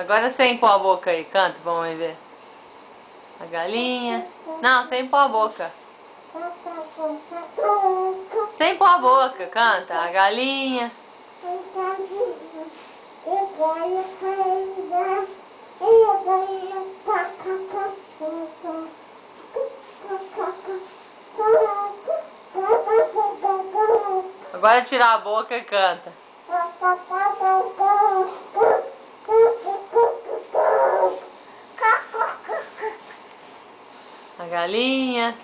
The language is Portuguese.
Agora sem pôr a boca aí, canta, vamos ver. A galinha. Não, sem pôr a boca. Sem pôr a boca, canta. A galinha. Agora tirar a boca e canta. A galinha.